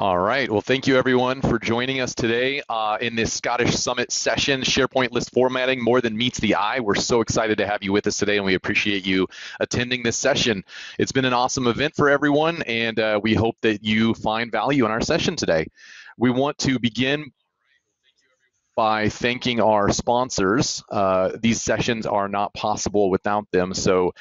All right. Well, thank you everyone for joining us today in this Scottish Summit session, SharePoint List Formatting, More Than Meets the Eye. We're so excited to have you with us today, and we appreciate you attending this session. It's been an awesome event for everyone, and we hope that you find value in our session today. We want to begin by thanking our sponsors. These sessions are not possible without them. So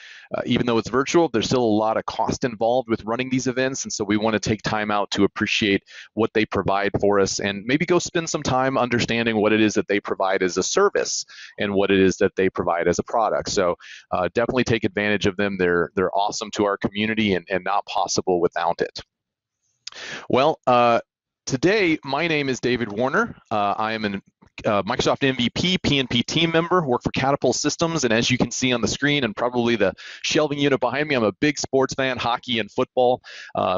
even though it's virtual, there's still a lot of cost involved with running these events. And so we want to take time out to appreciate what they provide for us and maybe go spend some time understanding what it is that they provide as a service and what it is that they provide as a product. So definitely take advantage of them. They're awesome to our community and not possible without it. Well, today, my name is David Warner. I am an Microsoft MVP, PNP team member, work for Catapult Systems, and as you can see on the screen and probably the shelving unit behind me, I'm a big sports fan, hockey and football.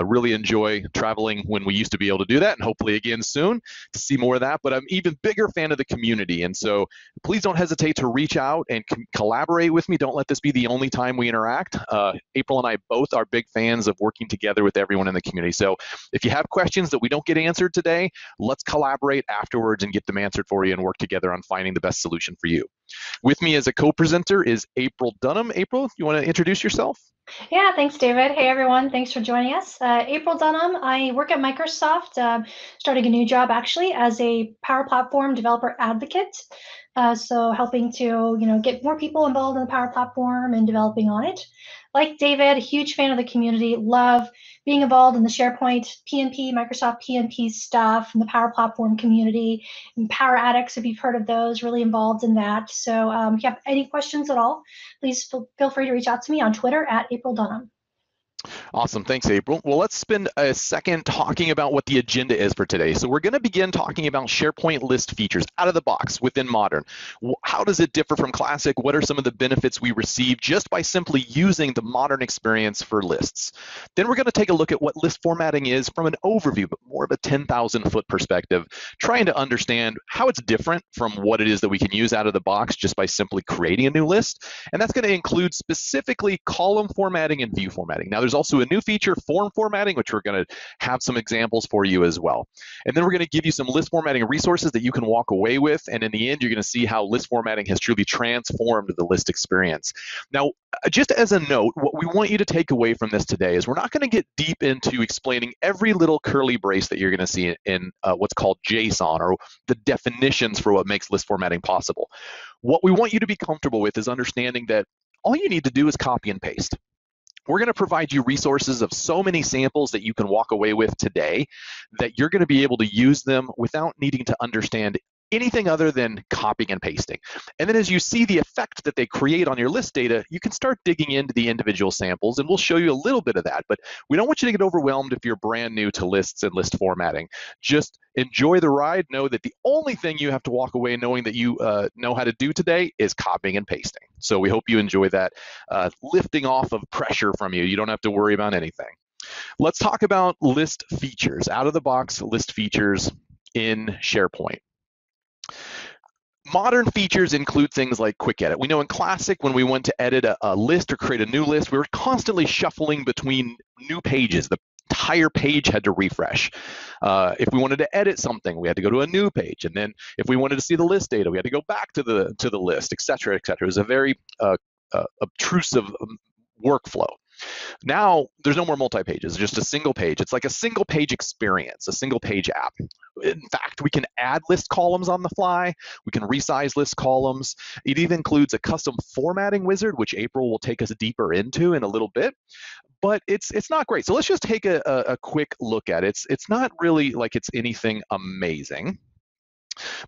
Really enjoy traveling when we used to be able to do that, and hopefully again soon to see more of that, but I'm an even bigger fan of the community, and so please don't hesitate to reach out and collaborate with me. Don't let this be the only time we interact. April and I both are big fans of working together with everyone in the community, so if you have questions that we don't get answered today, let's collaborate afterwards and get them answered for you and work together on finding the best solution for you. With me as a co-presenter is April Dunnam. April, you want to introduce yourself? Yeah, thanks, David. Hey, everyone. Thanks for joining us. April Dunnam. I work at Microsoft, starting a new job actually as a Power Platform developer advocate. So helping to get more people involved in the Power Platform and developing on it. Like David, a huge fan of the community. Love being involved in the SharePoint PNP, Microsoft PNP stuff, and the Power Platform community. And Power Addicts, if you've heard of those, really involved in that. So if you have any questions at all, please feel free to reach out to me on Twitter at April Dunnam. Awesome. Thanks, April. Well, let's spend a second talking about what the agenda is for today. So we're going to begin talking about SharePoint list features out of the box within Modern. How does it differ from Classic? What are some of the benefits we receive just by simply using the Modern experience for lists? Then we're going to take a look at what list formatting is from an overview, but more of a 10,000-foot perspective, trying to understand how it's different from what it is that we can use out of the box just by simply creating a new list. And that's going to include specifically column formatting and view formatting. Now, there's also a new feature, form formatting, which we're going to have some examples for you as well. And then we're going to give you some list formatting resources that you can walk away with. And in the end, you're going to see how list formatting has truly transformed the list experience. Now, just as a note, what we want you to take away from this today is we're not going to get deep into explaining every little curly brace that you're going to see in what's called JSON or the definitions for what makes list formatting possible. What we want you to be comfortable with is understanding that all you need to do is copy and paste. We're going to provide you resources of so many samples that you can walk away with today that you're going to be able to use them without needing to understand anything other than copying and pasting. And then as you see the effect that they create on your list data, you can start digging into the individual samples, and we'll show you a little bit of that, but we don't want you to get overwhelmed if you're brand new to lists and list formatting. Just enjoy the ride. Know that the only thing you have to walk away knowing that you know how to do today is copying and pasting. So we hope you enjoy that, lifting off of pressure from you. You don't have to worry about anything. Let's talk about list features, out of the box list features in SharePoint. Modern features include things like quick edit. We know in Classic, when we went to edit a list or create a new list, we were constantly shuffling between new pages. The entire page had to refresh. If we wanted to edit something, we had to go to a new page. And then if we wanted to see the list data, we had to go back to the list, et cetera, et cetera. It was a very obtrusive workflow. Now, there's no more multi-pages, it's just a single page. It's like a single page experience, a single page app. In fact, we can add list columns on the fly. We can resize list columns. It even includes a custom formatting wizard, which April will take us deeper into in a little bit. But it's not great. So let's just take a quick look at it. It's not really like it's anything amazing,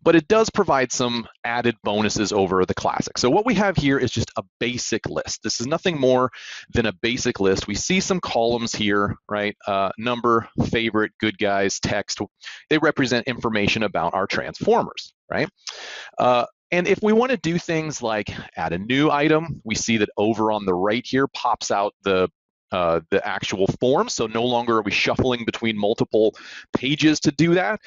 but it does provide some added bonuses over the Classic. So what we have here is just a basic list. This is nothing more than a basic list. We see some columns here, right? Number, favorite, good guys, text. They represent information about our transformers, right? And if we want to do things like add a new item, we see that over on the right here pops out the actual form. So no longer are we shuffling between multiple pages to do that.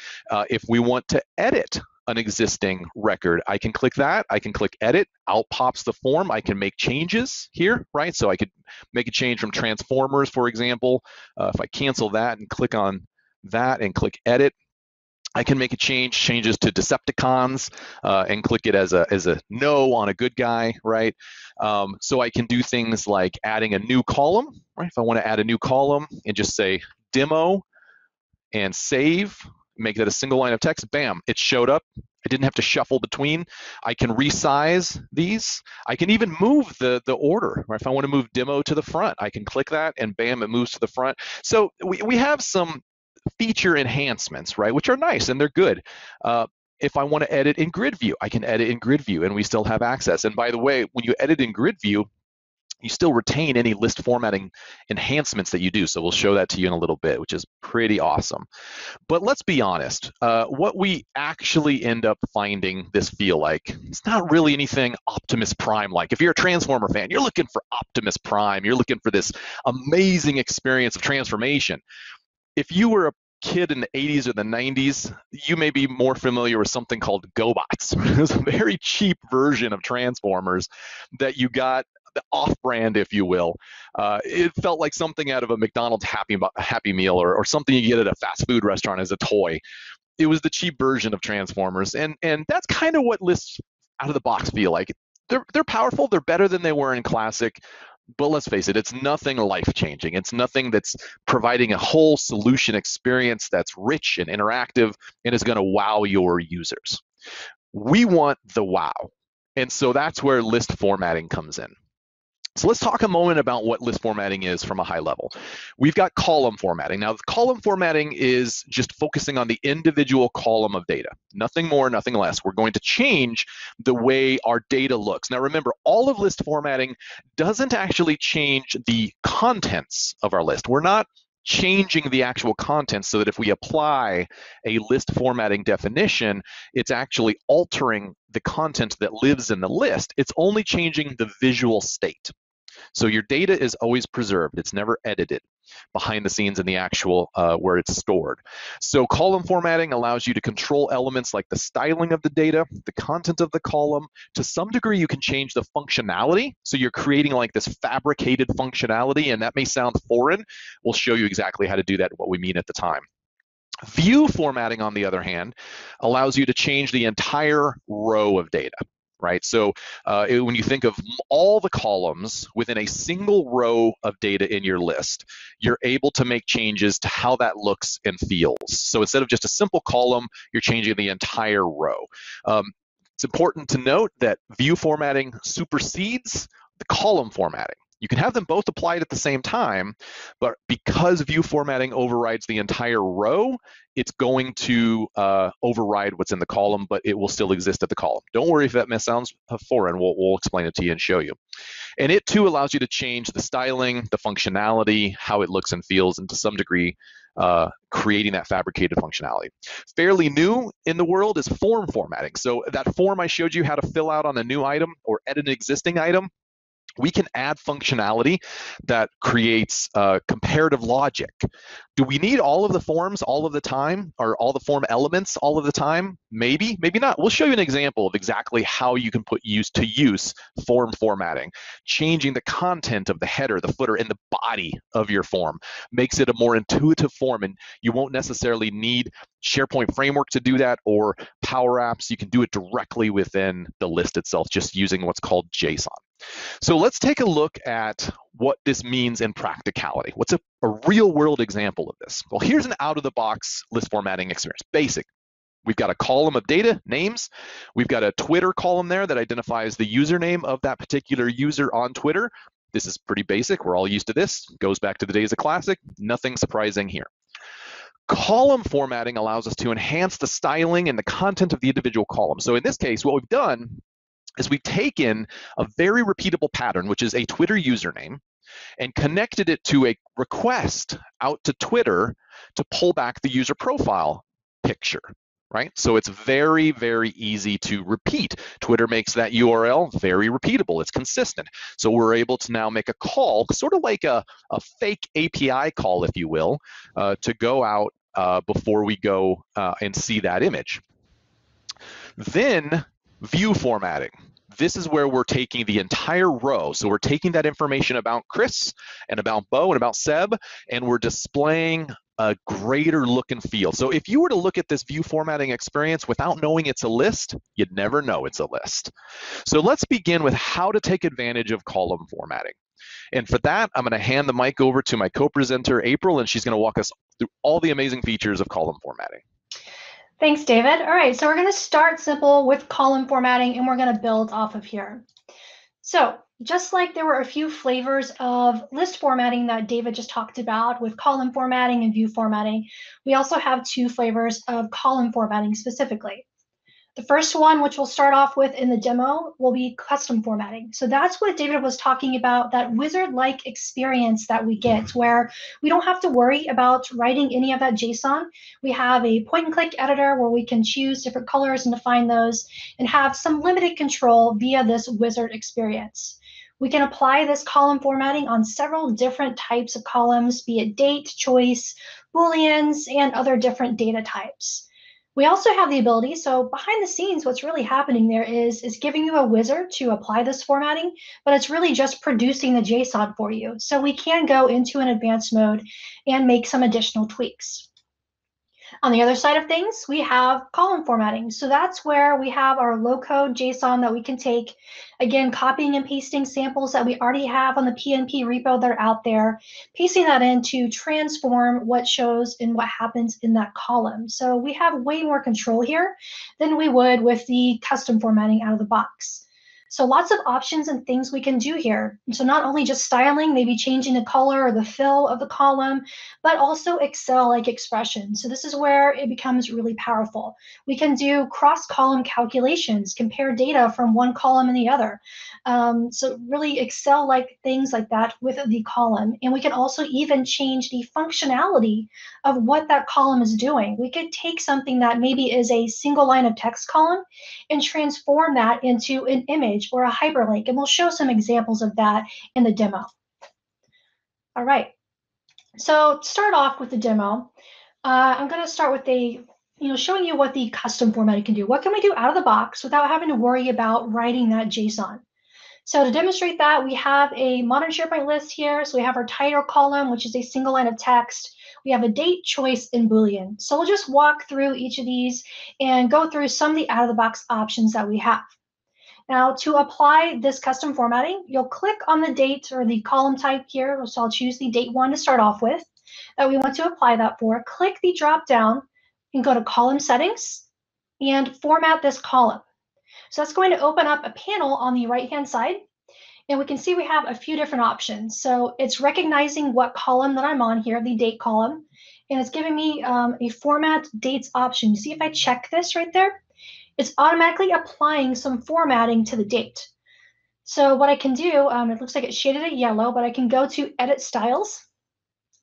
If we want to edit an existing record, I can click that. I can click edit. Out pops the form. I can make changes here, right? So I could make a change from transformers, for example. If I cancel that and click on that and click edit. I can make a changes to Decepticons, and click it as a no on a good guy, right? So I can do things like adding a new column, right? If I want to add a new column and just say demo and save, make that a single line of text, bam, it showed up. I didn't have to shuffle between. I can resize these. I can even move the order. Right? If I want to move demo to the front, I can click that and bam, it moves to the front. So we have some feature enhancements, right, which are nice and they're good. If I want to edit in grid view, I can edit in grid view and we still have access. And by the way, when you edit in grid view, you still retain any list formatting enhancements that you do. So we'll show that to you in a little bit, which is pretty awesome. But let's be honest, what we actually end up finding this feel like, it's not really anything Optimus Prime like. If you're a Transformer fan, you're looking for Optimus Prime, you're looking for this amazing experience of transformation. If you were a kid in the 80s or the 90s, you may be more familiar with something called GoBots. It was a very cheap version of Transformers that you got, the off-brand, if you will. It felt like something out of a McDonald's Happy Meal or something you get at a fast food restaurant as a toy. It was the cheap version of Transformers, and that's kind of what lists out of the box feel like. They're powerful, they're better than they were in Classic, but let's face it, it's nothing life-changing. It's nothing that's providing a whole solution experience that's rich and interactive and is going to wow your users. We want the wow, and so that's where list formatting comes in. So let's talk a moment about what list formatting is from a high level. We've got column formatting. Now, column formatting is just focusing on the individual column of data. Nothing more, nothing less. We're going to change the way our data looks. Now, remember, all of list formatting doesn't actually change the contents of our list. We're not changing the actual contents so that if we apply a list formatting definition, it's actually altering the content that lives in the list. It's only changing the visual state. So your data is always preserved. It's never edited behind the scenes in the actual where it's stored. So column formatting allows you to control elements like the styling of the data, the content of the column. To some degree, you can change the functionality. So you're creating like this fabricated functionality, and that may sound foreign. We'll show you exactly how to do that and what we mean at the time. View formatting, on the other hand, allows you to change the entire row of data. Right, so when you think of all the columns within a single row of data in your list, you're able to make changes to how that looks and feels. So instead of just a simple column, you're changing the entire row. It's important to note that view formatting supersedes the column formatting. You can have them both applied at the same time, but because view formatting overrides the entire row, it's going to override what's in the column, but it will still exist at the column. Don't worry if that sounds foreign. We'll explain it to you and show you. And it too allows you to change the styling, the functionality, how it looks and feels, and to some degree, creating that fabricated functionality. Fairly new in the world is form formatting. So that form I showed you how to fill out on a new item or edit an existing item, we can add functionality that creates comparative logic. Do we need all of the forms all of the time, or all the form elements all of the time? Maybe, maybe not. We'll show you an example of exactly how you can put use form formatting. Changing the content of the header, the footer, and the body of your form makes it a more intuitive form, and you won't necessarily need SharePoint framework to do that or Power Apps. You can do it directly within the list itself, just using what's called JSON. So let's take a look at what this means in practicality. What's a real world example of this? Well, here's an out-of-the-box list formatting experience. Basic. We've got a column of data, names. We've got a Twitter column there that identifies the username of that particular user on Twitter. This is pretty basic. We're all used to this. Goes back to the days of Classic. Nothing surprising here. Column formatting allows us to enhance the styling and the content of the individual column. So in this case, what we've done is we've taken a very repeatable pattern, which is a Twitter username, and connected it to a request out to Twitter to pull back the user profile picture, right? So it's very, very easy to repeat. Twitter makes that URL very repeatable. It's consistent. So we're able to now make a call, sort of like a fake API call, if you will, to go out before we go and see that image. Then view formatting. This is where we're taking the entire row. So we're taking that information about Chris and about Bo and about Seb, and we're displaying a greater look and feel. So if you were to look at this view formatting experience without knowing it's a list, you'd never know it's a list. So let's begin with how to take advantage of column formatting. And for that, I'm going to hand the mic over to my co-presenter, April, and she's going to walk us through all the amazing features of column formatting. Thanks, David. All right, so we're going to start simple with column formatting, and we're going to build off of here. So just like there were a few flavors of list formatting that David just talked about with column formatting and view formatting, we also have two flavors of column formatting specifically. The first one, which we'll start off with in the demo, will be custom formatting. So that's what David was talking about, that wizard-like experience that we get where we don't have to worry about writing any of that JSON. We have a point-and-click editor where we can choose different colors and define those and have some limited control via this wizard experience. We can apply this column formatting on several different types of columns, be it date, choice, Booleans, and other different data types. We also have the ability, so behind the scenes, what's really happening there is giving you a wizard to apply this formatting, but it's really just producing the JSON for you. So we can go into an advanced mode and make some additional tweaks. On the other side of things, we have column formatting. So that's where we have our low-code JSON that we can take, again, copying and pasting samples that we already have on the PNP repo that are out there, pasting that in to transform what shows and what happens in that column. So we have way more control here than we would with the custom formatting out of the box. So lots of options and things we can do here. So not only just styling, maybe changing the color or the fill of the column, but also Excel-like expressions. So this is where it becomes really powerful. We can do cross-column calculations, compare data from one column and the other. So really Excel-like things like that with the column. And we can also even change the functionality of what that column is doing. We could take something that maybe is a single line of text column and transform that into an image or a hyperlink. And we'll show some examples of that in the demo. All right. So to start off with the demo, I'm going to start with showing you what the custom formatting can do. What can we do out of the box without having to worry about writing that JSON? So to demonstrate that, we have a modern SharePoint list here. So we have our title column, which is a single line of text. We have a date, choice, and Boolean. So we'll just walk through each of these and go through some of the out-of-the-box options that we have. Now, to apply this custom formatting, you'll click on the date or the column type here. So I'll choose the date one to start off with that we want to apply that for. Click the drop down and go to column settings and format this column. So that's going to open up a panel on the right-hand side. And we can see we have a few different options. So it's recognizing what column that I'm on here, the date column, and it's giving me a format dates option. You see if I check this right there, it's automatically applying some formatting to the date. So what I can do, it looks like it's shaded it yellow, but I can go to Edit Styles.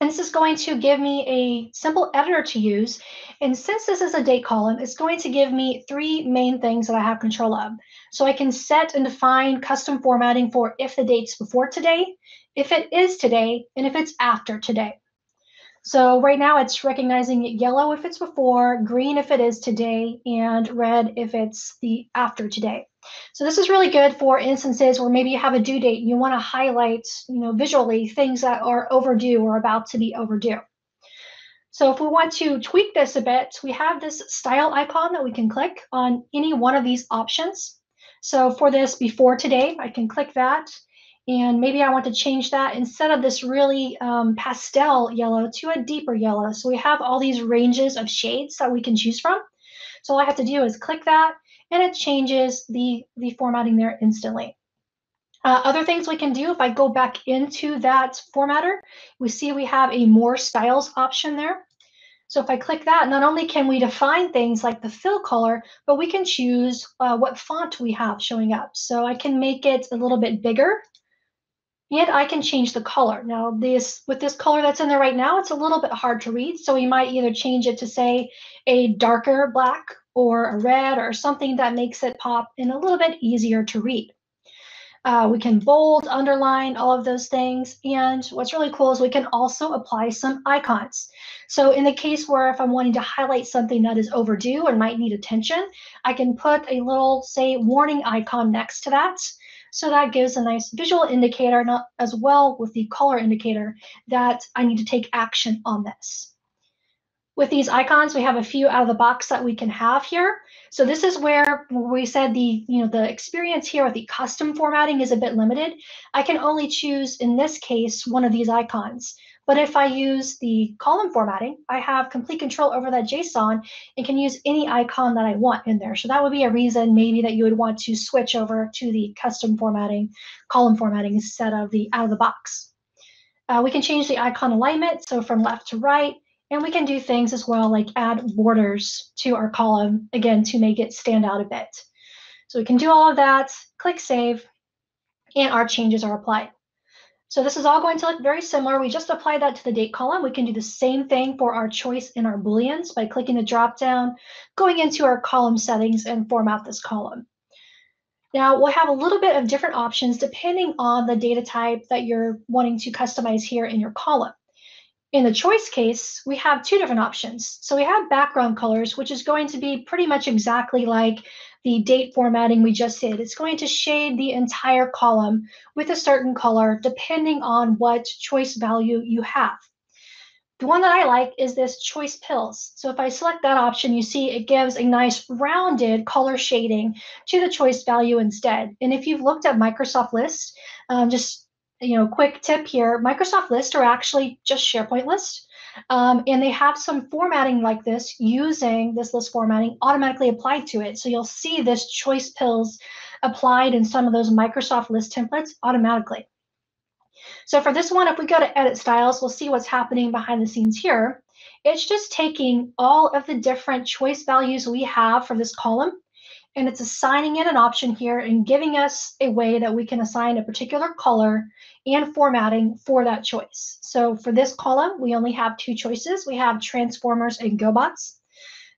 And this is going to give me a simple editor to use. And since this is a date column, it's going to give me three main things that I have control of. So I can set and define custom formatting for if the date's before today, if it is today, and if it's after today. So right now it's recognizing yellow if it's before, green if it is today, and red if it's the after today. So this is really good for instances where maybe you have a due date and you want to highlight, visually things that are overdue or about to be overdue. So if we want to tweak this a bit, we have this style icon that we can click on any one of these options. So for this before today, I can click that. And maybe I want to change that instead of this really pastel yellow to a deeper yellow. So we have all these ranges of shades that we can choose from. So all I have to do is click that, and it changes the formatting there instantly. Other things we can do, if I go back into that formatter, we see we have a more styles option there. So if I click that, not only can we define things like the fill color, but we can choose what font we have showing up. So I can make it a little bit bigger, and I can change the color. Now, with this color that's in there right now, it's a little bit hard to read. So we might either change it to, say, a darker black or a red or something that makes it pop and a little bit easier to read. We can bold, underline, all of those things. And what's really cool is we can also apply some icons. So in the case where if I'm wanting to highlight something that is overdue and might need attention, I can put a little, say, warning icon next to that. So that gives a nice visual indicator, as well with the color indicator, that I need to take action on this. With these icons, we have a few out of the box that we can have here. So this is where we said the experience here with the custom formatting is a bit limited. I can only choose, in this case, one of these icons. But if I use the column formatting, I have complete control over that JSON and can use any icon that I want in there. So that would be a reason maybe that you would want to switch over to the custom formatting, column formatting, instead of the out of the box. We can change the icon alignment, so from left to right, and we can do things as well like add borders to our column, again, to make it stand out a bit. So we can do all of that, click Save, and our changes are applied. So this is all going to look very similar. We just applied that to the date column. We can do the same thing for our choice in our Booleans by clicking the drop down, going into our column settings, and format this column. Now, we'll have a little bit of different options depending on the data type that you're wanting to customize here in your column. In the choice case, we have two different options. So we have background colors, which is going to be pretty much exactly like the date formatting we just did. It's going to shade the entire column with a certain color depending on what choice value you have. The one that I like is this choice pills. So if I select that option, you see it gives a nice rounded color shading to the choice value instead. And if you've looked at Microsoft List, just quick tip here, Microsoft List are actually just SharePoint List. And they have some formatting like this using this list formatting automatically applied to it. So you'll see this choice pills applied in some of those Microsoft List templates automatically. So for this one, if we go to Edit Styles, we'll see what's happening behind the scenes here. It's just taking all of the different choice values we have for this column, and it's assigning it an option here and giving us a way that we can assign a particular color and formatting for that choice. So for this column, we only have two choices. We have Transformers and GoBots.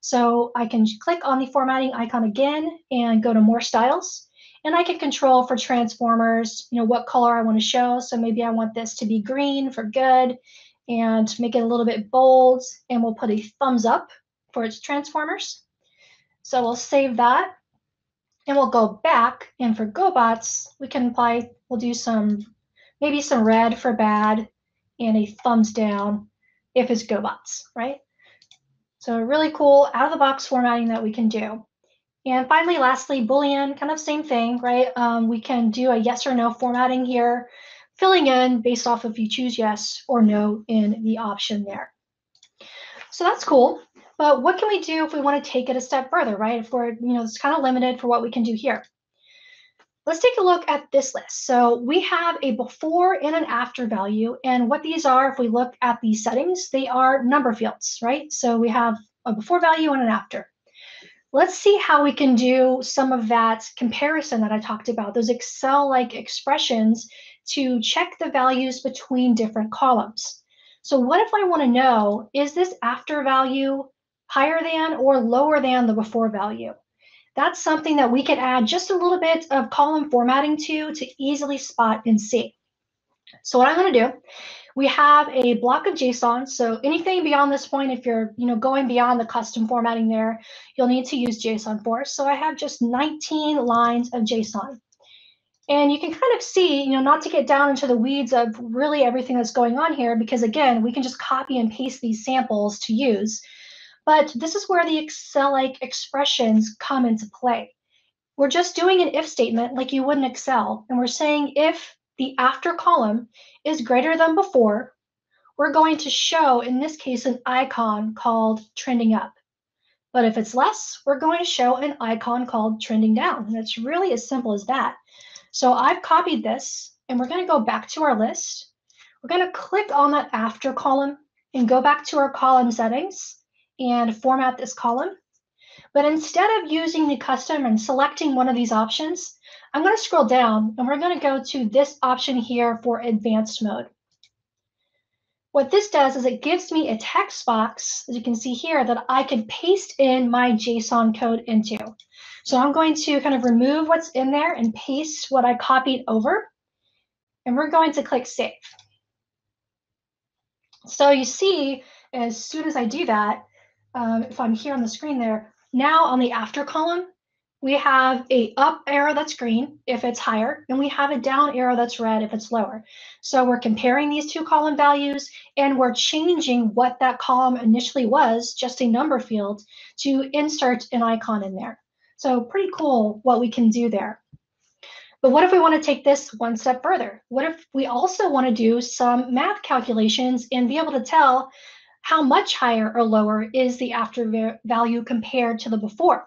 So I can click on the formatting icon again and go to More Styles. And I can control for Transformers, what color I want to show. So maybe I want this to be green for good and make it a little bit bold. And we'll put a thumbs up for its Transformers. So we'll save that. And we'll go back. And for GoBots, we can apply, we'll do maybe some red for bad and a thumbs down if it's GoBots, right? So really cool out of the box formatting that we can do. And finally, lastly, Boolean, kind of same thing, right? We can do a yes or no formatting here, filling in based off if you choose yes or no in the option there. So that's cool. But what can we do if we want to take it a step further, right? If we're, it's kind of limited for what we can do here. Let's take a look at this list. So we have a before and an after value. And what these are, if we look at the settings, they are number fields, right? So we have a before value and an after. Let's see how we can do some of that comparison that I talked about, those Excel-like expressions to check the values between different columns. So what if I want to know, is this after value higher than or lower than the before value? That's something that we could add just a little bit of column formatting to easily spot and see. So what I'm going to do, we have a block of JSON. So anything beyond this point, if you're going beyond the custom formatting there, you'll need to use JSON for. So I have just 19 lines of JSON. And you can kind of see, not to get down into the weeds of really everything that's going on here, because again, we can just copy and paste these samples to use. But this is where the Excel-like expressions come into play. We're just doing an if statement like you would in Excel, and we're saying if the after column is greater than before, we're going to show, in this case, an icon called trending up. But if it's less, we're going to show an icon called trending down. And it's really as simple as that. So I've copied this, and we're going to go back to our list. We're going to click on that after column and go back to our column settings and format this column. But instead of using the custom and selecting one of these options, I'm going to scroll down and we're going to go to this option here for advanced mode. What this does is it gives me a text box, as you can see here, that I can paste in my JSON code into. So I'm going to kind of remove what's in there and paste what I copied over. And we're going to click Save. So you see, as soon as I do that, if I'm here on the screen there, now on the after column, we have a up arrow that's green if it's higher, and we have a down arrow that's red if it's lower. So we're comparing these two column values, and we're changing what that column initially was, just a number field, to insert an icon in there. So pretty cool what we can do there. But what if we want to take this one step further? What if we also want to do some math calculations and be able to tell how much higher or lower is the after value compared to the before?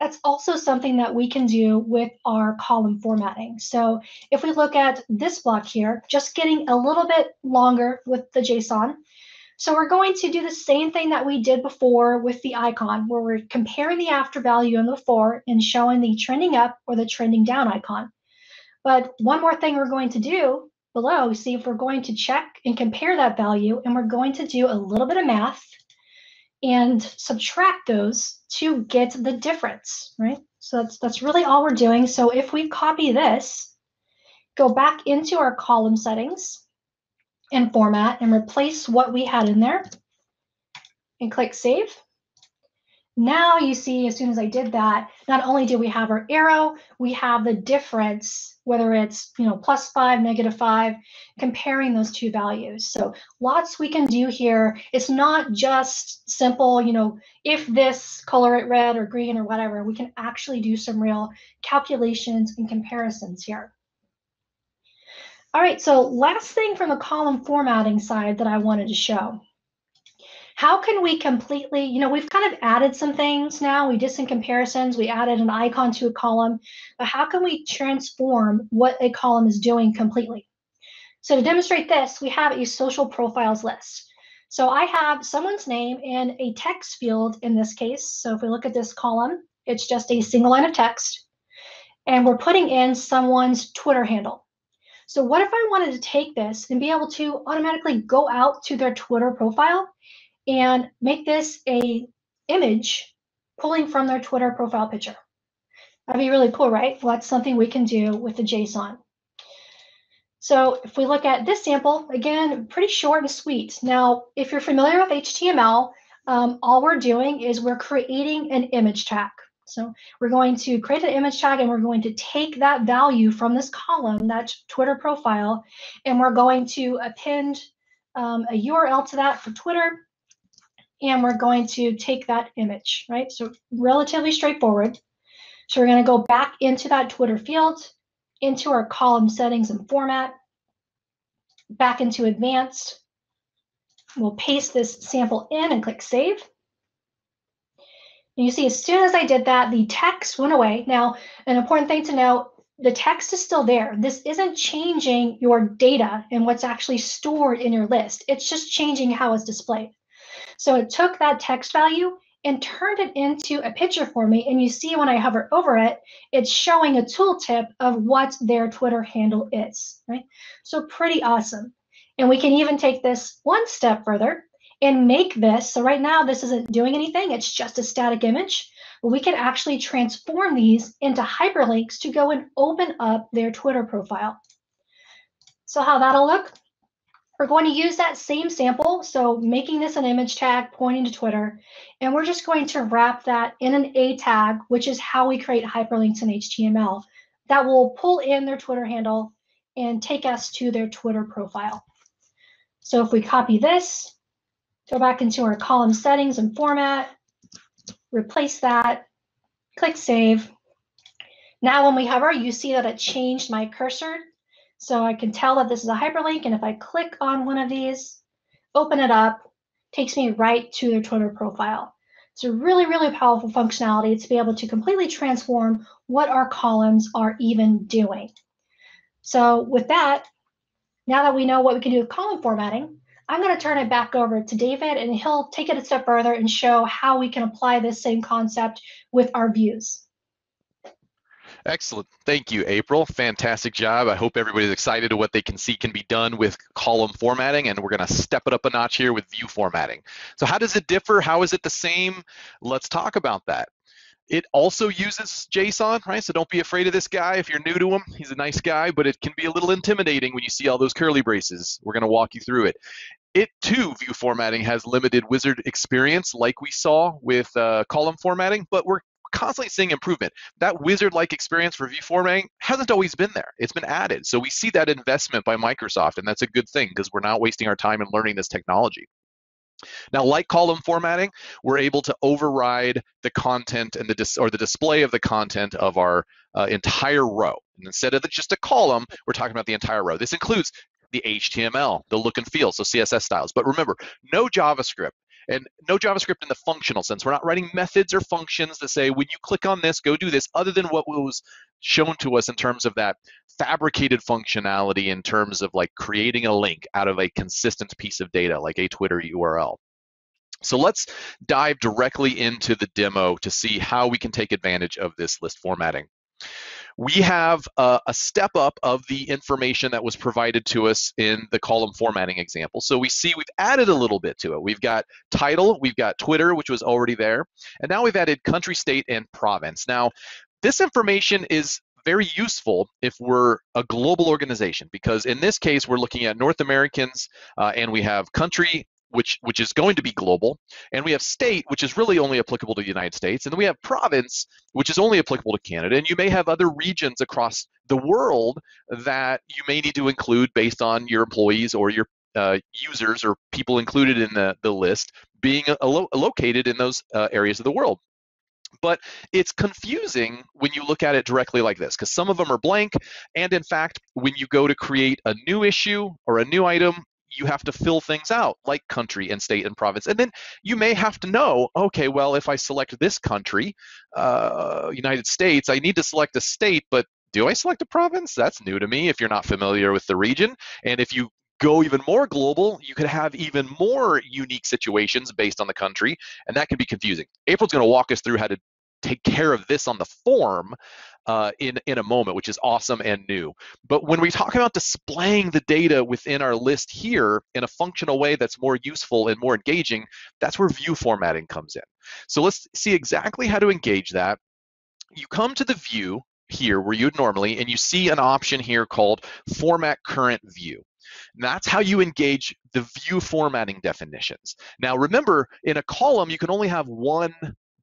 That's also something that we can do with our column formatting. So if we look at this block here, just getting a little bit longer with the JSON. So we're going to do the same thing that we did before with the icon, where we're comparing the after value and the before and showing the trending up or the trending down icon. But one more thing we're going to do below, see if we're going to check and compare that value, and we're going to do a little bit of math and subtract those to get the difference, right? So that's really all we're doing. So if we copy this, go back into our column settings and format and replace what we had in there and click save. Now you see, as soon as I did that, not only do we have our arrow, we have the difference, whether it's +5, -5, comparing those two values. So lots we can do here. It's not just simple, if this, color it red or green or whatever. We can actually do some real calculations and comparisons here. All right, so last thing from the column formatting side that I wanted to show. How can we completely, we've kind of added some things now. We did some comparisons. We added an icon to a column. But how can we transform what a column is doing completely? So to demonstrate this, we have a social profiles list. So I have someone's name and a text field in this case. So if we look at this column, it's just a single line of text. And we're putting in someone's Twitter handle. So what if I wanted to take this and be able to automatically go out to their Twitter profile and make this a image pulling from their Twitter profile picture? That'd be really cool, right? Well, that's something we can do with the JSON. So if we look at this sample, again, pretty short and sweet. Now, if you're familiar with HTML, all we're doing is we're creating an image tag. So we're going to create an image tag, and we're going to take that value from this column, that Twitter profile, and we're going to append a URL to that for Twitter, and we're going to take that image, right? So relatively straightforward. So we're going to go back into that Twitter field, into our column settings and format, back into advanced. We'll paste this sample in and click save. And you see, as soon as I did that, the text went away. Now, an important thing to note, the text is still there. This isn't changing your data and what's actually stored in your list. It's just changing how it's displayed. So it took that text value and turned it into a picture for me. And you see when I hover over it, it's showing a tooltip of what their Twitter handle is, right? So pretty awesome. And we can even take this one step further and make this. So right now, this isn't doing anything. It's just a static image. But we can actually transform these into hyperlinks to go and open up their Twitter profile. So how that'll look? We're going to use that same sample, so making this an image tag pointing to Twitter, and we're just going to wrap that in an A tag, which is how we create hyperlinks in HTML. That will pull in their Twitter handle and take us to their Twitter profile. So if we copy this, go back into our column settings and format, replace that, click save. Now when we hover, you see that it changed my cursor. So I can tell that this is a hyperlink, and if I click on one of these, open it up, takes me right to their Twitter profile. It's a really, really powerful functionality to be able to completely transform what our columns are even doing. So with that, now that we know what we can do with column formatting, I'm going to turn it back over to David, and he'll take it a step further and show how we can apply this same concept with our views. Excellent. Thank you, April. Fantastic job. I hope everybody's excited to what they can see can be done with column formatting, and we're going to step it up a notch here with view formatting. So how does it differ? How is it the same? Let's talk about that. It also uses JSON, right? So don't be afraid of this guy if you're new to him. He's a nice guy, but it can be a little intimidating when you see all those curly braces. We're going to walk you through it. It too, view formatting, has limited wizard experience like we saw with column formatting, but we're constantly seeing improvement. That wizard-like experience for view formatting hasn't always been there. It's been added. So we see that investment by Microsoft, and that's a good thing because we're not wasting our time in learning this technology. Now, like column formatting, we're able to override the content and the display of the content of our entire row. And instead of just a column, we're talking about the entire row. This includes the HTML, the look and feel, so CSS styles. But remember, no JavaScript. And no JavaScript in the functional sense. We're not writing methods or functions that say, when you click on this, go do this, other than what was shown to us in terms of that fabricated functionality in terms of like creating a link out of a consistent piece of data, like a Twitter URL. So let's dive directly into the demo to see how we can take advantage of this list formatting. We have a step up of the information that was provided to us in the column formatting example. So we see we've added a little bit to it. We've got title, we've got Twitter, which was already there, and now we've added country, state, and province. Now, this information is very useful if we're a global organization, because in this case, we're looking at North Americans, and we have country, which is going to be global, and we have state, which is really only applicable to the United States, and then we have province, which is only applicable to Canada, and you may have other regions across the world that you may need to include based on your employees or your users or people included in the list being located in those areas of the world. But it's confusing when you look at it directly like this, because some of them are blank, and in fact, when you go to create a new issue or a new item, you have to fill things out like country and state and province. And then you may have to know, okay, well, if I select this country, United States, I need to select a state, but do I select a province? That's new to me if you're not familiar with the region. And if you go even more global, you could have even more unique situations based on the country, and that can be confusing. April's going to walk us through how to take care of this on the form in a moment, which is awesome and new. But when we talk about displaying the data within our list here in a functional way that's more useful and more engaging, that's where view formatting comes in. So let's see exactly how to engage that. You come to the view here where you'd normally, and you see an option here called Format Current View. And that's how you engage the view formatting definitions. Now remember, in a column, you can only have one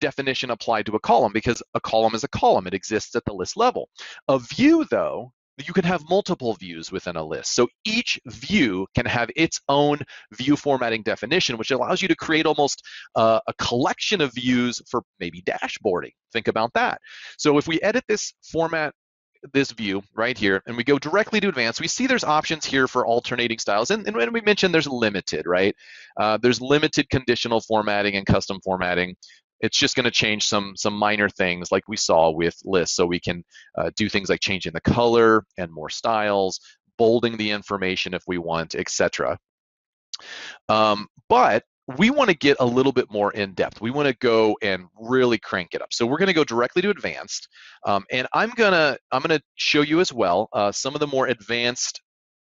definition applied to a column because a column is a column. It exists at the list level. A view, though, you can have multiple views within a list. So each view can have its own view formatting definition, which allows you to create almost a collection of views for maybe dashboarding. Think about that. So if we edit this format, this view right here, and we go directly to advanced, we see there's options here for alternating styles. And when we mentioned there's limited, right? There's limited conditional formatting and custom formatting. It's just going to change some minor things like we saw with lists. So we can do things like changing the color and more styles, bolding the information if we want, etc. But we want to get a little bit more in depth. We want to go and really crank it up. So we're going to go directly to advanced, and I'm gonna show you as well some of the more advanced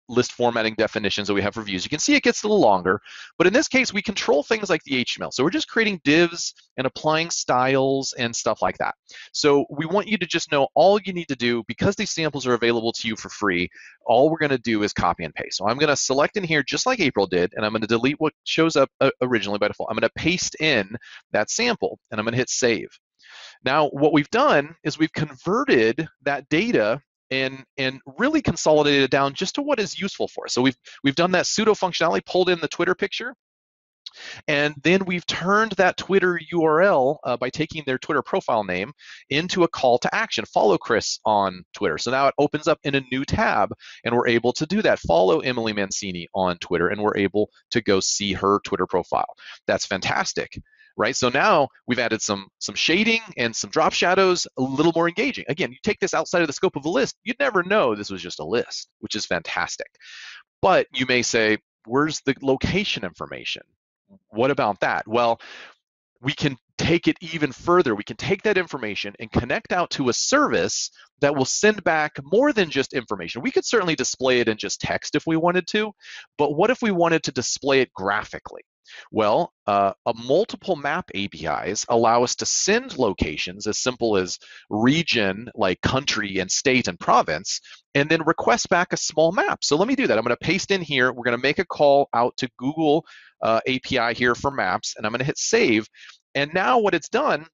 list formatting definitions that we have for views. You can see it gets a little longer, but in this case, we control things like the HTML. So we're just creating divs and applying styles and stuff like that. So we want you to just know all you need to do, because these samples are available to you for free, all we're gonna do is copy and paste. So I'm gonna select in here just like April did, and I'm gonna delete what shows up originally by default. I'm gonna paste in that sample, and I'm gonna hit save. Now, what we've done is we've converted that data and really consolidated it down just to what is useful for us. So we've done that pseudo functionality, pulled in the Twitter picture, and then we've turned that Twitter URL by taking their Twitter profile name into a call to action. Follow Chris on Twitter. So now it opens up in a new tab, and we're able to do that. Follow Emily Mancini on Twitter, and we're able to go see her Twitter profile. That's fantastic. Right, so now we've added some shading and some drop shadows, a little more engaging. Again, you take this outside of the scope of a list, you'd never know this was just a list, which is fantastic. But you may say, where's the location information? What about that? Well, we can take it even further. We can take that information and connect out to a service that will send back more than just information. We could certainly display it in just text if we wanted to, but what if we wanted to display it graphically? Well, a multiple map APIs allow us to send locations as simple as region, like country and state and province, and then request back a small map. So let me do that. I'm going to paste in here. We're going to make a call out to Google API here for maps, and I'm going to hit save. And now what it's done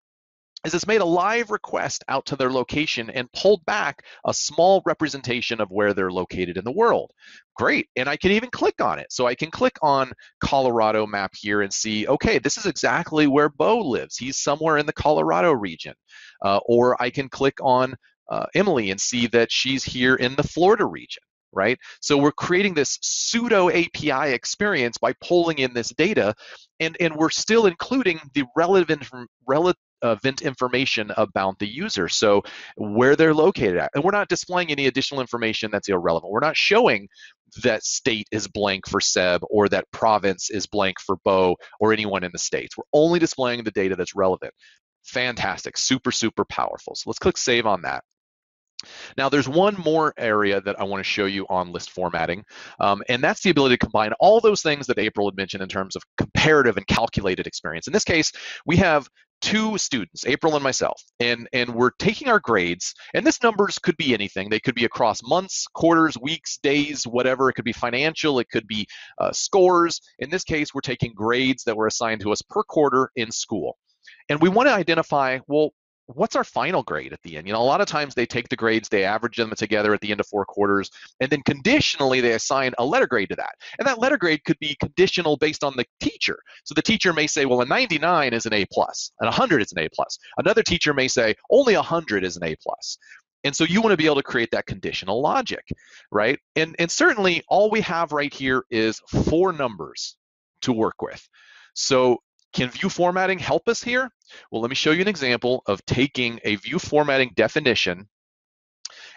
is it's made a live request out to their location and pulled back a small representation of where they're located in the world. Great, and I can even click on it. So I can click on Colorado map here and see, okay, this is exactly where Bo lives. He's somewhere in the Colorado region. Or I can click on Emily and see that she's here in the Florida region, right? So we're creating this pseudo API experience by pulling in this data, and we're still including the relevant information about the user, so where they're located at. And we're not displaying any additional information that's irrelevant. We're not showing that state is blank for Seb or that province is blank for Bo or anyone in the States. We're only displaying the data that's relevant. Fantastic, super, super powerful. So let's click save on that. Now, there's one more area that I want to show you on list formatting, and that's the ability to combine all those things that April had mentioned in terms of comparative and calculated experience. In this case, we have two students, April and myself, and we're taking our grades, and this numbers could be anything. They could be across months, quarters, weeks, days, whatever. It could be financial, it could be scores. In this case, we're taking grades that were assigned to us per quarter in school. And we want to identify, well, what's our final grade at the end? You know, a lot of times they take the grades, they average them together at the end of 4 quarters, and then conditionally they assign a letter grade to that. And that letter grade could be conditional based on the teacher. So the teacher may say, well, a 99 is an A+, and 100 is an A+. Another teacher may say, only 100 is an A+. And so you want to be able to create that conditional logic, right? And certainly all we have right here is 4 numbers to work with. So can view formatting help us here? Well, let me show you an example of taking a view formatting definition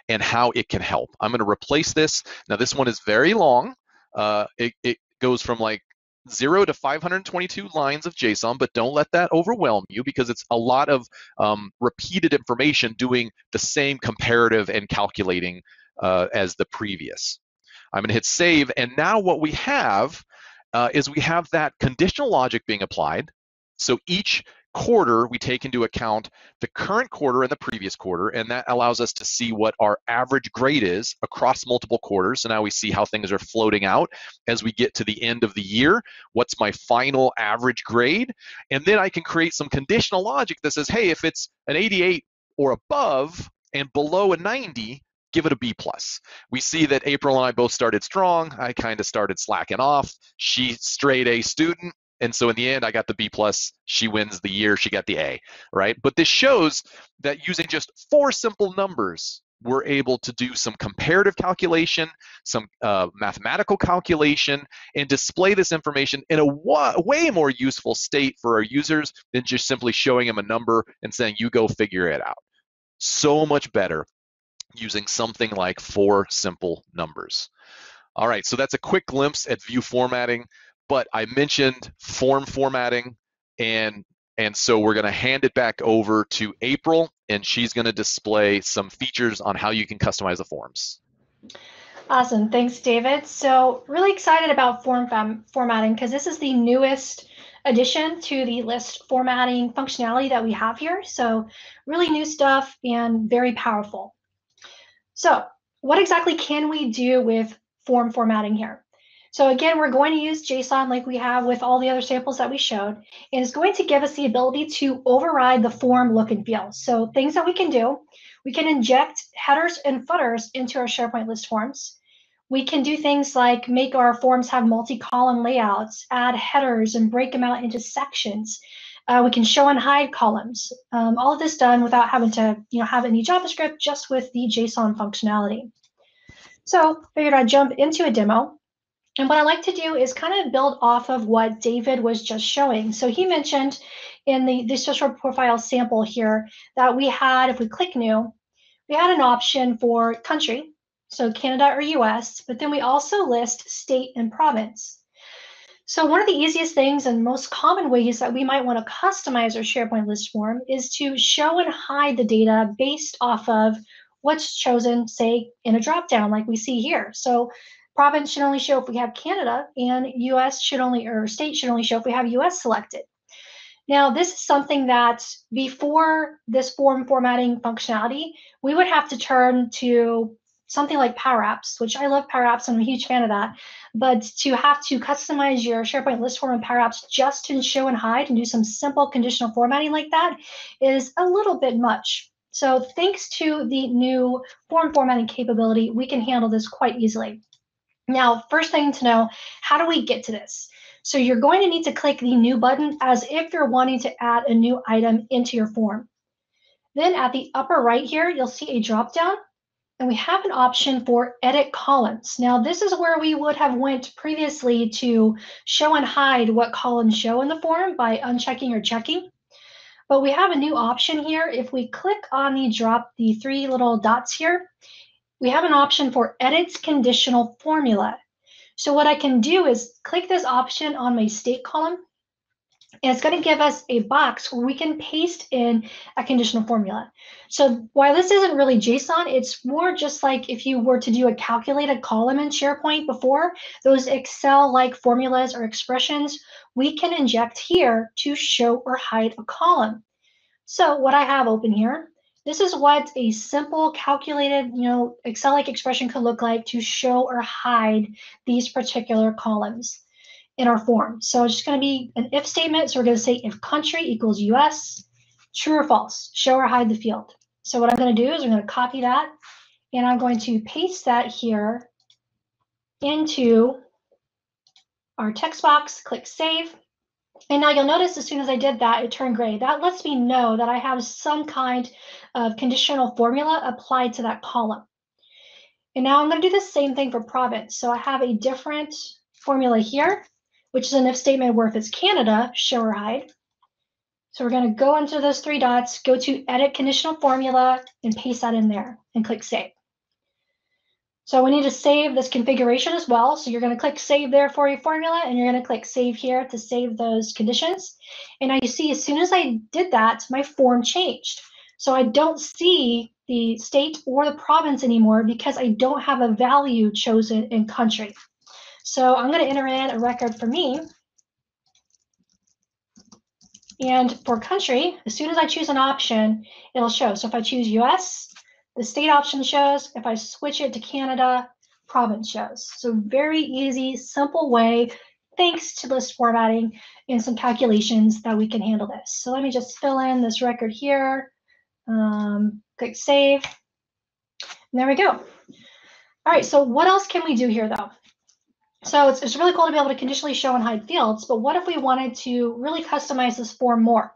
and how it can help. I'm going to replace this. Now, this one is very long. It goes from like 0 to 522 lines of JSON, but don't let that overwhelm you because it's a lot of repeated information doing the same comparative and calculating as the previous. I'm going to hit save, and now what we have is we have that conditional logic being applied. So each quarter, we take into account the current quarter and the previous quarter, and that allows us to see what our average grade is across multiple quarters. So now we see how things are floating out as we get to the end of the year. What's my final average grade? And then I can create some conditional logic that says, hey, if it's an 88 or above and below a 90, give it a B+. We see that April and I both started strong. I kind of started slacking off. She's straight A student. And so in the end, I got the B+. She wins the year. She got the A, right? But this shows that using just 4 simple numbers, we're able to do some comparative calculation, some mathematical calculation, and display this information in a way more useful state for our users than just simply showing them a number and saying, you go figure it out. So much better using something like 4 simple numbers. All right, so that's a quick glimpse at view formatting, but I mentioned form formatting, and so we're going to hand it back over to April, and she's going to display some features on how you can customize the forms. Awesome, thanks, David. So really excited about formatting because this is the newest addition to the list formatting functionality that we have here. So really new stuff and very powerful. So what exactly can we do with form formatting here? So again, we're going to use JSON like we have with all the other samples that we showed, and it's going to give us the ability to override the form look and feel. So things that we can do, we can inject headers and footers into our SharePoint list forms. We can do things like make our forms have multi-column layouts, add headers and break them out into sections. We can show and hide columns. All of this done without having to have any JavaScript, just with the JSON functionality. So figured I'd jump into a demo. And what I like to do is kind of build off of what David was just showing. So he mentioned in the social profile sample here that we had, if we click new, we had an option for country, so Canada or US, but then we also list state and province. So one of the easiest things and most common ways that we might want to customize our SharePoint list form is to show and hide the data based off of what's chosen, say, in a dropdown like we see here. So province should only show if we have Canada, and US should only, or state should only show if we have US selected. Now, this is something that before this form formatting functionality, we would have to turn to something like Power Apps, which I love Power Apps, I'm a huge fan of that. But to have to customize your SharePoint list form and Power Apps just to show and hide and do some simple conditional formatting like that is a little bit much. So thanks to the new form formatting capability, we can handle this quite easily. Now, first thing to know, how do we get to this? So you're going to need to click the new button as if you're wanting to add a new item into your form. Then at the upper right here, you'll see a drop down, and we have an option for edit columns. Now, this is where we would have went previously to show and hide what columns show in the form by unchecking or checking. But we have a new option here. If we click on the three little dots here, we have an option for edit conditional formula. So what I can do is click this option on my state column, and it's going to give us a box where we can paste in a conditional formula. So while this isn't really JSON, it's more just like if you were to do a calculated column in SharePoint before, those Excel-like formulas or expressions, we can inject here to show or hide a column. So what I have open here, this is what a simple calculated, Excel-like expression could look like to show or hide these particular columns in our form. So it's just going to be an if statement. So we're going to say if country equals US, true or false, show or hide the field. So what I'm going to do is I'm going to copy that, and I'm going to paste that here into our text box, click save. And now you'll notice as soon as I did that, it turned gray. That lets me know that I have some kind of conditional formula applied to that column. And now I'm going to do the same thing for province. So I have a different formula here, which is an if statement where if it's Canada, show or hide. So we're going to go into those three dots, go to edit conditional formula, and paste that in there and click save. So we need to save this configuration as well. So you're going to click save there for your formula, and you're going to click save here to save those conditions. And now you see, as soon as I did that, my form changed. So I don't see the state or the province anymore because I don't have a value chosen in country. So I'm going to enter in a record for me. And for country, as soon as I choose an option, it'll show. So if I choose US, the state option shows. If I switch it to Canada, province shows. So very easy, simple way, thanks to list formatting and some calculations that we can handle this. So let me just fill in this record here, click save, and there we go. All right, so what else can we do here though? So it's really cool to be able to conditionally show and hide fields, but what if we wanted to really customize this form more?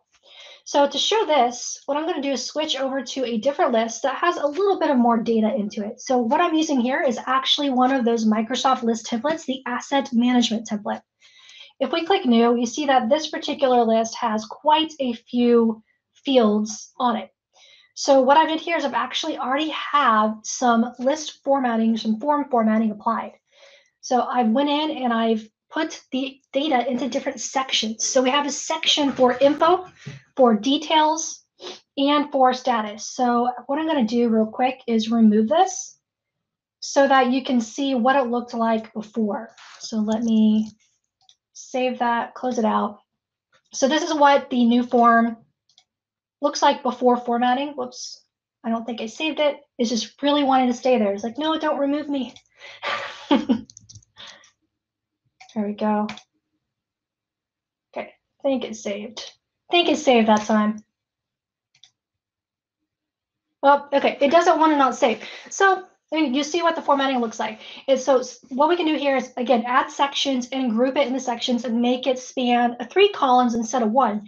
So to show this, what I'm going to do is switch over to a different list that has a little bit of more data into it. So what I'm using here is actually one of those Microsoft list templates, the asset management template. If we click new, you see that this particular list has quite a few fields on it. So what I did here is I've actually already have some list formatting, some form formatting applied. So I went in and I've put the data into different sections. So we have a section for info, for details, and for status. So what I'm going to do real quick is remove this so that you can see what it looked like before. So let me save that, close it out. So this is what the new form looks like before formatting. Whoops, I don't think I saved it. It's just really wanting to stay there. It's like, no, don't remove me. There we go. Okay, I think it's saved. I think it's saved that time. Well, okay, it doesn't want to not save. So you see what the formatting looks like. So what we can do here is, again, add sections and group it into sections and make it span 3 columns instead of 1.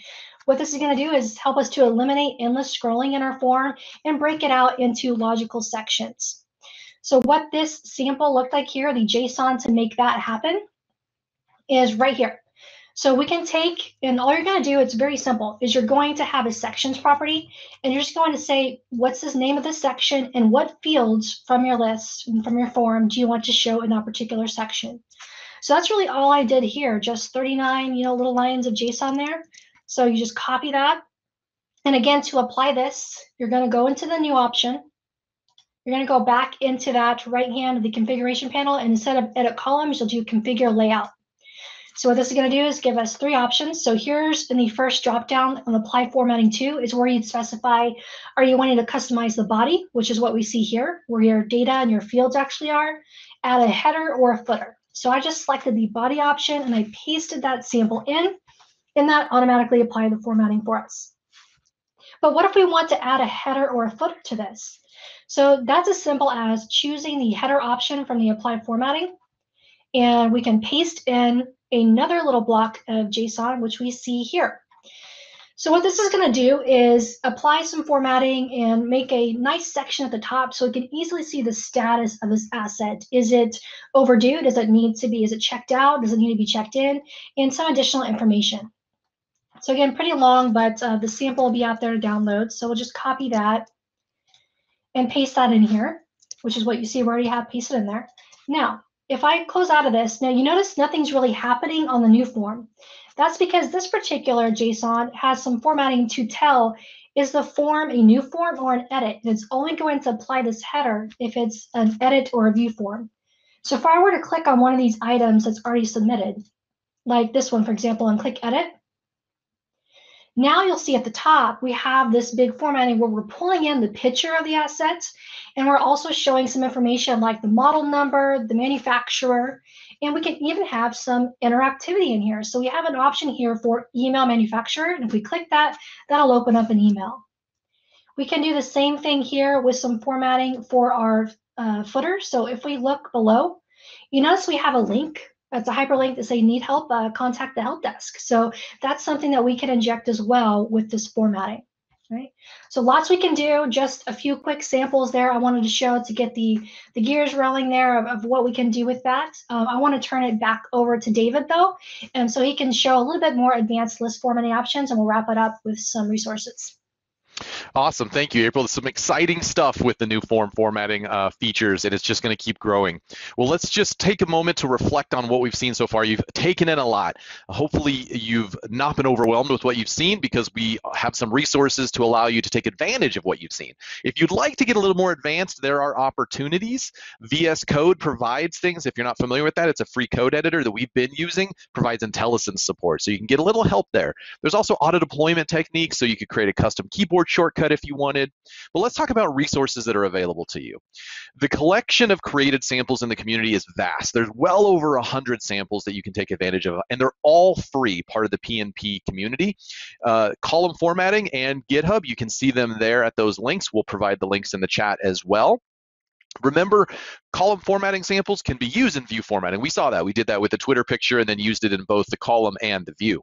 What this is going to do is help us to eliminate endless scrolling in our form and break it out into logical sections. So what this sample looked like here, the JSON to make that happen, is right here. So we can take, and all you're going to do, it's very simple, is you're going to have a sections property, and you're just going to say, what's the name of the section and what fields from your list and from your form do you want to show in that particular section? So that's really all I did here, just 39, little lines of JSON there. So you just copy that. And again, to apply this, you're going to go into the new option. You're going to go back into that right hand of the configuration panel, and instead of edit columns, you'll do configure layout. So what this is going to do is give us 3 options. So here's in the first dropdown on Apply Formatting To is where you'd specify, are you wanting to customize the body, which is what we see here, where your data and your fields actually are, add a header or a footer. So I just selected the body option and I pasted that sample in, and that automatically applied the formatting for us. But what if we want to add a header or a footer to this? So that's as simple as choosing the header option from the Apply Formatting, and we can paste in another little block of JSON, which we see here. So what this is going to do is apply some formatting and make a nice section at the top so we can easily see the status of this asset. Is it overdue? Does it need to be, is it checked out? Does it need to be checked in? And some additional information. So again, pretty long, but the sample will be out there to download. So we'll just copy that and paste that in here, which is what you see we already have pasted in there. Now, if I close out of this, now you notice nothing's really happening on the new form. That's because this particular JSON has some formatting to tell, is the form a new form or an edit? And it's only going to apply this header if it's an edit or a view form. So if I were to click on one of these items that's already submitted, like this one, for example, and click edit, now you'll see at the top, we have this big formatting where we're pulling in the picture of the assets, and we're also showing some information like the model number, the manufacturer, and we can even have some interactivity in here. So we have an option here for email manufacturer, and if we click that, that'll open up an email. We can do the same thing here with some formatting for our footer. So if we look below, you notice we have a link. It's a hyperlink that say need help, contact the help desk. So that's something that we can inject as well with this formatting, right? So lots we can do, just a few quick samples there I wanted to show to get the gears rolling there of what we can do with that. I want to turn it back over to David though, and so he can show a little bit more advanced list formatting options, and we'll wrap it up with some resources. Awesome. Thank you, April. There's some exciting stuff with the new form formatting features, and it's just going to keep growing. Well, let's just take a moment to reflect on what we've seen so far. You've taken in a lot. Hopefully, you've not been overwhelmed with what you've seen, because we have some resources to allow you to take advantage of what you've seen. If you'd like to get a little more advanced, there are opportunities. VS Code provides things. If you're not familiar with that, it's a free code editor that we've been using, provides IntelliSense support, so you can get a little help there. There's also auto deployment techniques, so you could create a custom keyboard shortcut if you wanted. But let's talk about resources that are available to you. The collection of created samples in the community is vast. There's well over 100 samples that you can take advantage of, and they're all free, part of the PNP community. Column formatting and GitHub, you can see them there at those links. We'll provide the links in the chat as well. Remember, column formatting samples can be used in view formatting. We saw that. We did that with the Twitter picture and then used it in both the column and the view.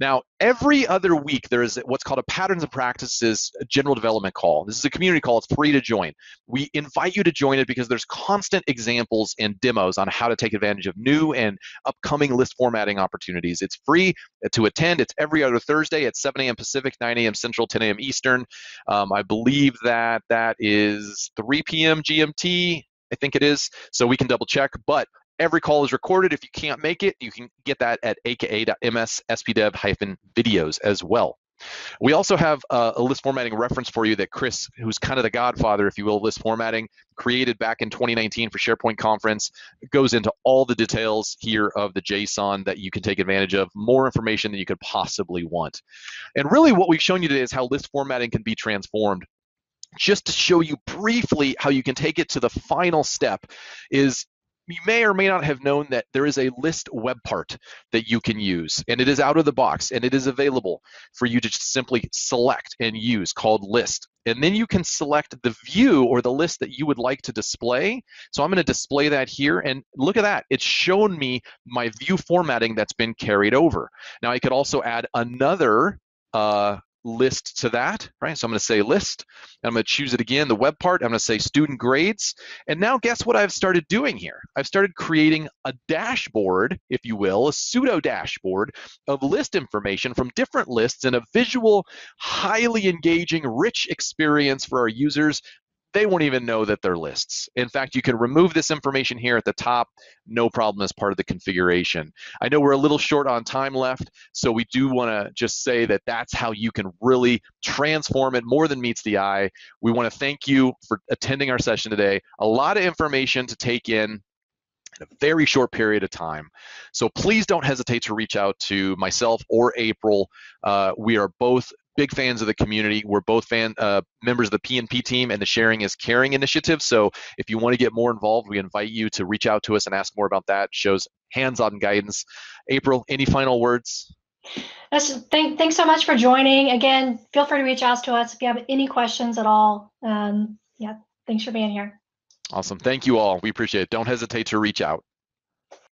Now, every other week, there is what's called a Patterns and Practices general development call. This is a community call. It's free to join. We invite you to join it because there's constant examples and demos on how to take advantage of new and upcoming list formatting opportunities. It's free to attend. It's every other Thursday at 7 a.m. Pacific, 9 a.m. Central, 10 a.m. Eastern. I believe that is 3 p.m. GMT, I think it is, so we can double check. But every call is recorded. If you can't make it, you can get that at aka.ms/spdev-videos as well. We also have a list formatting reference for you that Chris, who's kind of the godfather, if you will, list formatting, created back in 2019 for SharePoint Conference. It goes into all the details here of the JSON that you can take advantage of, more information than you could possibly want. And really what we've shown you today is how list formatting can be transformed. Just to show you briefly how you can take it to the final step is, you may or may not have known that there is a list web part that you can use, and it is out of the box, and it is available for you to just simply select and use, called list. And then you can select the view or the list that you would like to display. So I'm going to display that here, and look at that. It's shown me my view formatting that's been carried over. Now I could also add another list to that, right? So I'm going to say list, and I'm going to choose it again, the web part. I'm going to say student grades. And now guess what I've started doing here? I've started creating a dashboard, if you will, a pseudo dashboard of list information from different lists in a visual, highly engaging, rich experience for our users. They won't even know that they're lists. In fact, you can remove this information here at the top, no problem, as part of the configuration. I know we're a little short on time left, so we do want to just say that that's how you can really transform it more than meets the eye. We want to thank you for attending our session today. A lot of information to take in. in a very short period of time. So please don't hesitate to reach out to myself or April. We are both big fans of the community. We're both members of the PNP team and the Sharing is Caring initiative. So if you want to get more involved, we invite you to reach out to us and ask more about that. It shows hands-on guidance. April, any final words? Thanks so much for joining. Again, feel free to reach out to us if you have any questions at all. Yeah, thanks for being here. Awesome. Thank you all. We appreciate it. Don't hesitate to reach out.